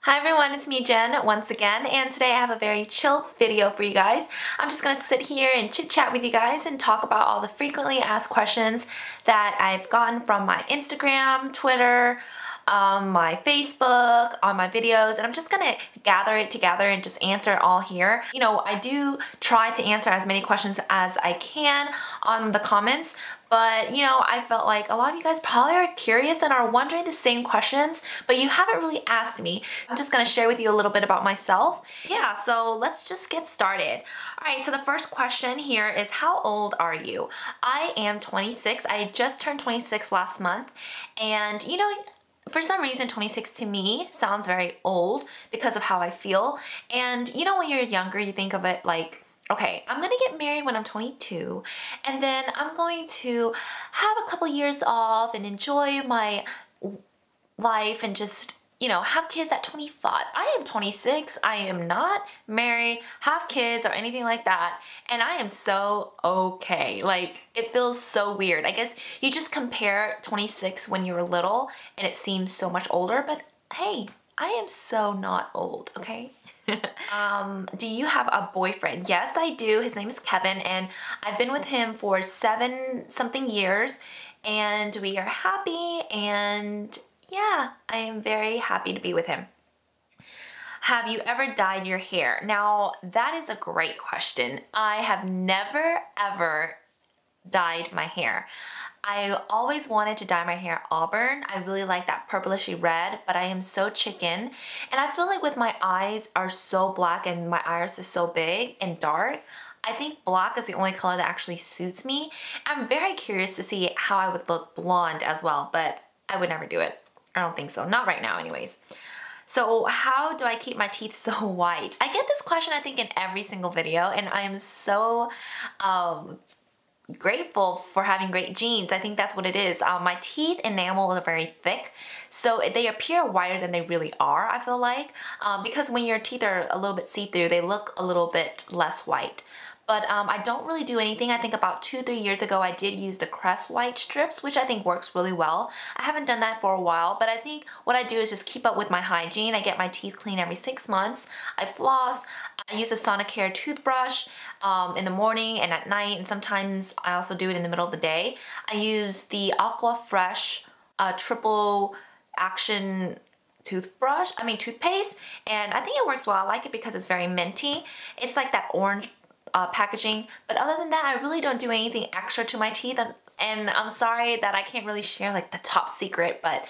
Hi everyone, it's me Jen once again, and today I have a very chill video for you guys. I'm just gonna sit here and chit chat with you guys and talk about all the frequently asked questions that I've gotten from my Instagram, Twitter, my Facebook, on my videos, and I'm just gonna gather it together and just answer it all here. You know, I do try to answer as many questions as I can on the comments, but you know, I felt like a lot of you guys probably are curious and are wondering the same questions, but you haven't really asked me. I'm just gonna share with you a little bit about myself. Yeah, so let's just get started. All right, so the first question here is, how old are you? I am 26. I just turned 26 last month, and you know, for some reason 26 to me sounds very old because of how I feel. And you know, when you're younger, you think of it like, okay, I'm gonna get married when I'm 22, and then I'm going to have a couple years off and enjoy my life and just, you know, have kids at 25. I am 26, I am not married, have kids or anything like that, and I am so okay. Like, it feels so weird. I guess you just compare 26 when you were little and it seems so much older, but hey, I am so not old, okay? Do you have a boyfriend? Yes, I do. His name is Kevin, and I've been with him for 7-something years, and we are happy, and yeah, I am very happy to be with him. Have you ever dyed your hair? Now, that is a great question. I have never, ever dyed my hair. I always wanted to dye my hair auburn. I really like that purplishy red, but I am so chicken. And I feel like with my eyes are so black and my iris is so big and dark, I think black is the only color that actually suits me. I'm very curious to see how I would look blonde as well, but I would never do it. I don't think so. Not right now anyways. So how do I keep my teeth so white? I get this question I think in every single video, and I am so grateful for having great genes. I think that's what it is. My teeth enamel is very thick, so they appear whiter than they really are, I feel like, because when your teeth are a little bit see-through, they look a little bit less white. But I don't really do anything. I think about 2-3 years ago I did use the Crest White strips, which I think works really well. I haven't done that for a while, but I think what I do is just keep up with my hygiene. I get my teeth clean every 6 months. I floss. I use the Sonicare toothbrush in the morning and at night, and sometimes I also do it in the middle of the day. I use the Aqua Fresh triple action toothpaste, and I think it works well. I like it because it's very minty. It's like that orange packaging, but other than that, I really don't do anything extra to my teeth, and I'm sorry that I can't really share like the top secret, but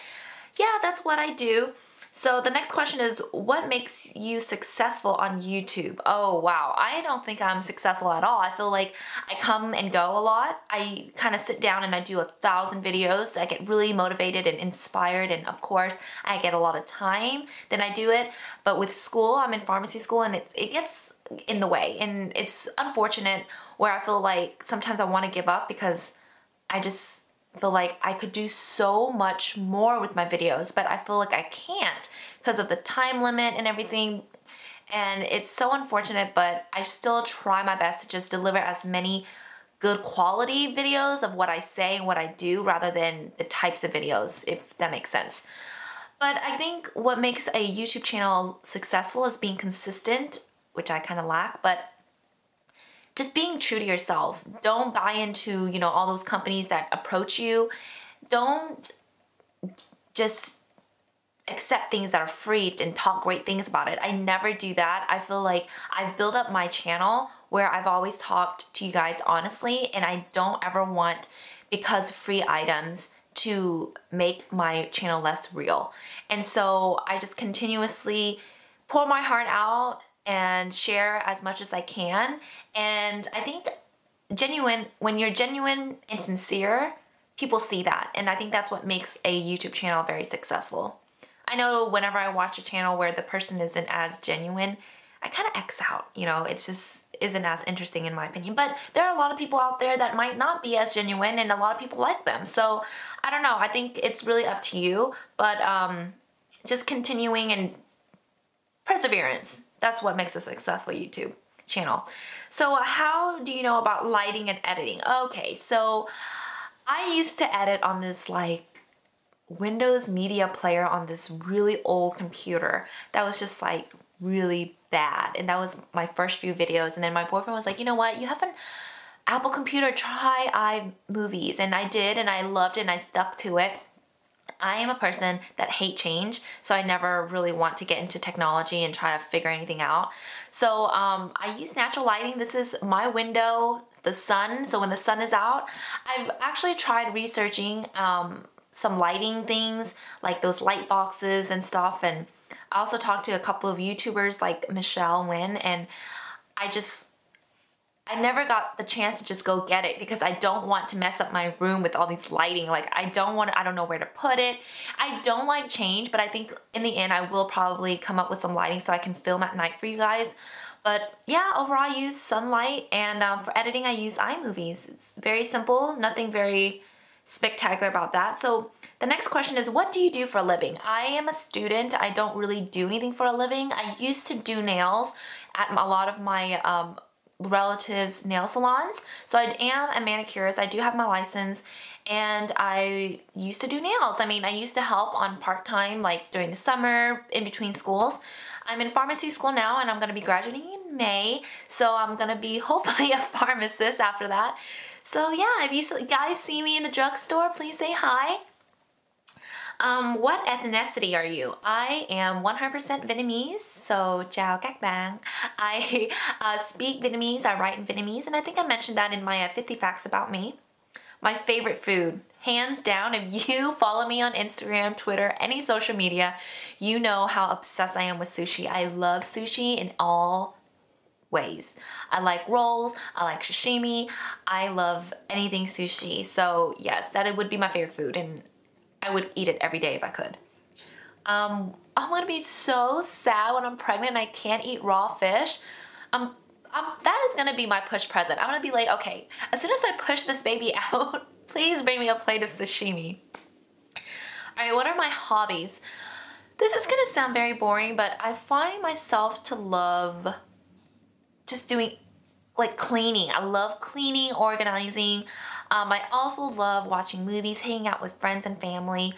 yeah, that's what I do. So the next question is, what makes you successful on YouTube? Oh wow, I don't think I'm successful at all. I feel like I come and go a lot. I kind of sit down and I do 1,000 videos. I get really motivated and inspired, and of course I get a lot of time, then I do it. But with school, I'm in pharmacy school, and it gets in the way, and it's unfortunate where I feel like sometimes I want to give up because I just feel like I could do so much more with my videos, but I feel like I can't because of the time limit and everything, and it's so unfortunate, but I still try my best to just deliver as many good quality videos of what I say and what I do rather than the types of videos, if that makes sense. But I think what makes a YouTube channel successful is being consistent, which I kind of lack, but just being true to yourself. Don't buy into, you know, all those companies that approach you. Don't just accept things that are free and talk great things about it. I never do that. I feel like I've built up my channel where I've always talked to you guys honestly, and I don't ever want, because free items, to make my channel less real. And so I just continuously pour my heart out and share as much as I can. And I think when you're genuine and sincere, people see that. And I think that's what makes a YouTube channel very successful. I know whenever I watch a channel where the person isn't as genuine, I kind of X out, you know, it just isn't as interesting in my opinion. But there are a lot of people out there that might not be as genuine, and a lot of people like them. So I don't know, I think it's really up to you, but just continuing and perseverance. That's what makes a successful YouTube channel. So how do you know about lighting and editing? Okay, so I used to edit on this like Windows Media Player on this really old computer that was just like really bad. And that was my first few videos. And then my boyfriend was like, you know what, you have an Apple computer, try iMovies. And I did, and I loved it, and I stuck to it. I am a person that hate change, so I never really want to get into technology and try to figure anything out. So I use natural lighting. This is my window, the sun. So when the sun is out, I've actually tried researching some lighting things, like those light boxes and stuff. And I also talked to a couple of YouTubers like Michelle Wynn, and I never got the chance to just go get it because I don't want to mess up my room with all these lighting. Like I don't know where to put it. I don't like change, but I think in the end I will probably come up with some lighting so I can film at night for you guys. But yeah, overall I use sunlight, and for editing I use iMovies. It's very simple, nothing very spectacular about that. So the next question is, what do you do for a living? I am a student. I don't really do anything for a living. I used to do nails at a lot of my relatives' nail salons. So I am a manicurist. I do have my license, and I used to do nails. I mean, I used to help on part-time, like during the summer, in between schools. I'm in pharmacy school now, and I'm going to be graduating in May, so I'm going to be hopefully a pharmacist after that. So yeah, if you guys see me in the drugstore, please say hi. What ethnicity are you? I am 100% Vietnamese, so chào các bạn. I speak Vietnamese, I write in Vietnamese, and I think I mentioned that in my 50 facts about me. My favorite food, hands down, if you follow me on Instagram, Twitter, any social media, you know how obsessed I am with sushi. I love sushi in all ways. I like rolls, I like sashimi, I love anything sushi. So yes, that would be my favorite food, and I would eat it every day if I could. I'm gonna be so sad when I'm pregnant and I can't eat raw fish. That is gonna be my push present. I'm gonna be like, okay, as soon as I push this baby out, please bring me a plate of sashimi. All right, what are my hobbies? This is gonna sound very boring, but I find myself to love just doing like cleaning. I love cleaning, organizing. I also love watching movies, hanging out with friends and family.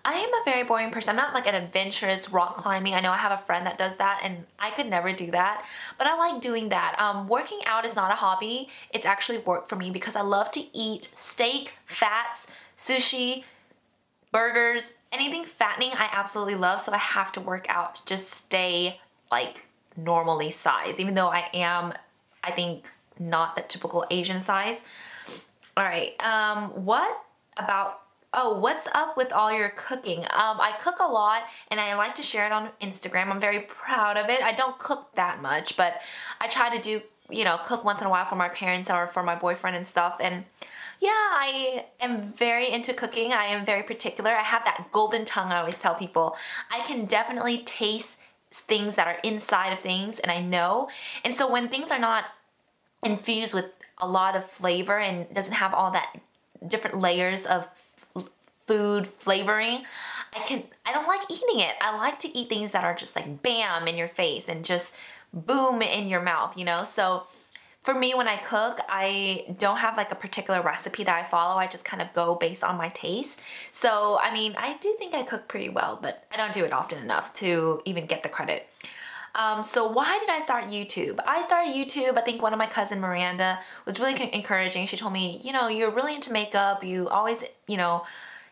I am a very boring person. I'm not like an adventurous rock climbing. I know I have a friend that does that, and I could never do that, but I like doing that. Working out is not a hobby. It's actually work for me because I love to eat steak, fats, sushi, burgers, anything fattening I absolutely love, so I have to work out to just stay like normally sized, even though I am, I think, not the typical Asian size. All right, what's up with all your cooking? I cook a lot, and I like to share it on Instagram. I'm very proud of it. I don't cook that much, but I try to do, cook once in a while for my parents or for my boyfriend and stuff. And yeah, I am very into cooking. I am very particular. I have that golden tongue, I always tell people. I can definitely taste things that are inside of things, and I know. And so when things are not infused with a lot of flavor and doesn't have all that different layers of food flavoring, I don't like eating it. I like to eat things that are just like bam in your face and just boom in your mouth, So for me, when I cook, I don't have like a particular recipe that I follow. I just kind of go based on my taste. So, I mean, I do think I cook pretty well, but I don't do it often enough to even get the credit. So why did I start YouTube? I started YouTube, I think one of my cousin Miranda was really encouraging. She told me, you're really into makeup. You always,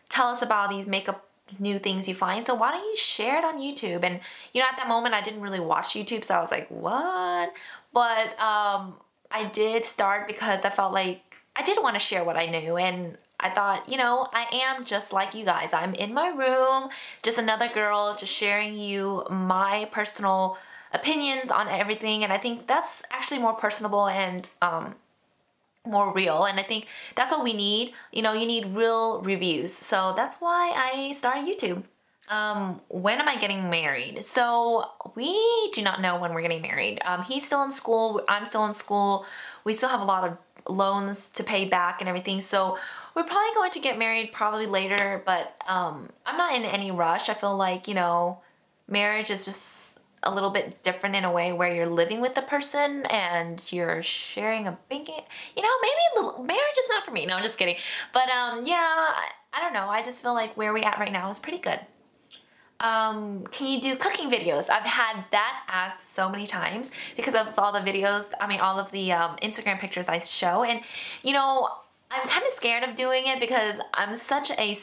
tell us about these makeup new things you find. So why don't you share it on YouTube? And, at that moment I didn't really watch YouTube, so I was like, what? But I did start because I felt like I did want to share what I knew, and I thought, I am just like you guys. I'm in my room, just another girl, just sharing you my personal opinions on everything, and I think that's actually more personable and more real, and I think that's what we need. You need real reviews, so that's why I started YouTube. When am I getting married? So we do not know when we're getting married. He's still in school, I'm still in school, we still have a lot of loans to pay back and everything, so we're probably going to get married probably later, but I'm not in any rush. I feel like, marriage is just a little bit different in a way where you're living with the person and you're sharing a banking, maybe a little, marriage is not for me. No, I'm just kidding. But yeah, I don't know, I just feel like where we at right now is pretty good. Can you do cooking videos? I've had that asked so many times because of all the videos, I mean all of the Instagram pictures I show, and you know, I'm kind of scared of doing it because I'm such a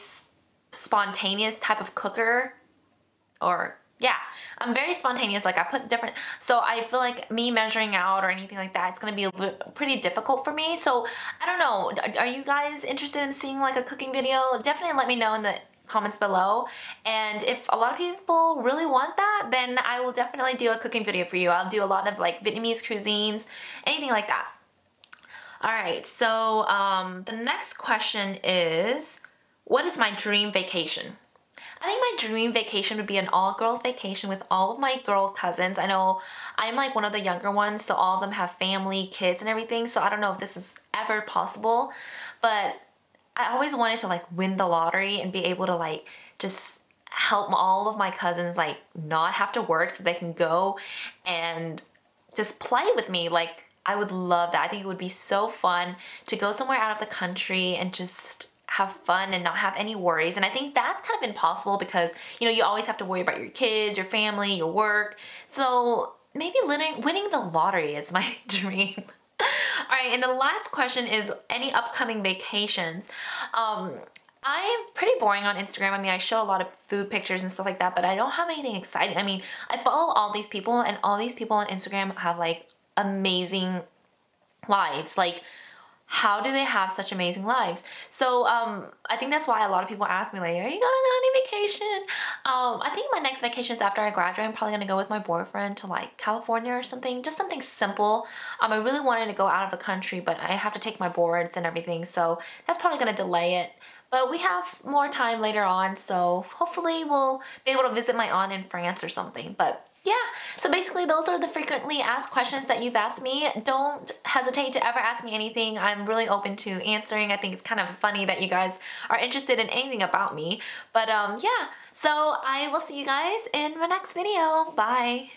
spontaneous type of cooker, or yeah, I'm very spontaneous. Like I put different, so I feel like me measuring out or anything like that, it's gonna be pretty difficult for me. So I don't know, are you guys interested in seeing like a cooking video? Definitely let me know in the comments below, and if a lot of people really want that, then I will definitely do a cooking video for you. I'll do a lot of like Vietnamese cuisines, anything like that. Alright, so the next question is, what is my dream vacation? I think my dream vacation would be an all-girls vacation with all of my girl cousins. I know I'm like one of the younger ones, so all of them have family, kids, and everything, so I don't know if this is ever possible, but I always wanted to like win the lottery and be able to like just help all of my cousins like not have to work so they can go and just play with me. Like I would love that. I think it would be so fun to go somewhere out of the country and just have fun and not have any worries. And I think that's kind of impossible because, you know, you always have to worry about your kids, your family, your work. So maybe winning the lottery is my dream. All right, and the last question is any upcoming vacations. I'm pretty boring on Instagram. I mean, I show a lot of food pictures and stuff like that, but I don't have anything exciting. I mean, I follow all these people, and all these people on Instagram have like amazing lives. Like, how do they have such amazing lives? So I think that's why a lot of people ask me like, are you gonna go on any vacation? I think my next vacation is after I graduate. I'm probably gonna go with my boyfriend to like California or something, just something simple. I really wanted to go out of the country, but I have to take my boards and everything, so that's probably gonna delay it. But we have more time later on, so hopefully we'll be able to visit my aunt in France or something. But yeah, so basically those are the frequently asked questions that you've asked me. Don't hesitate to ever ask me anything. I'm really open to answering. I think it's kind of funny that you guys are interested in anything about me. But yeah, so I will see you guys in my next video. Bye.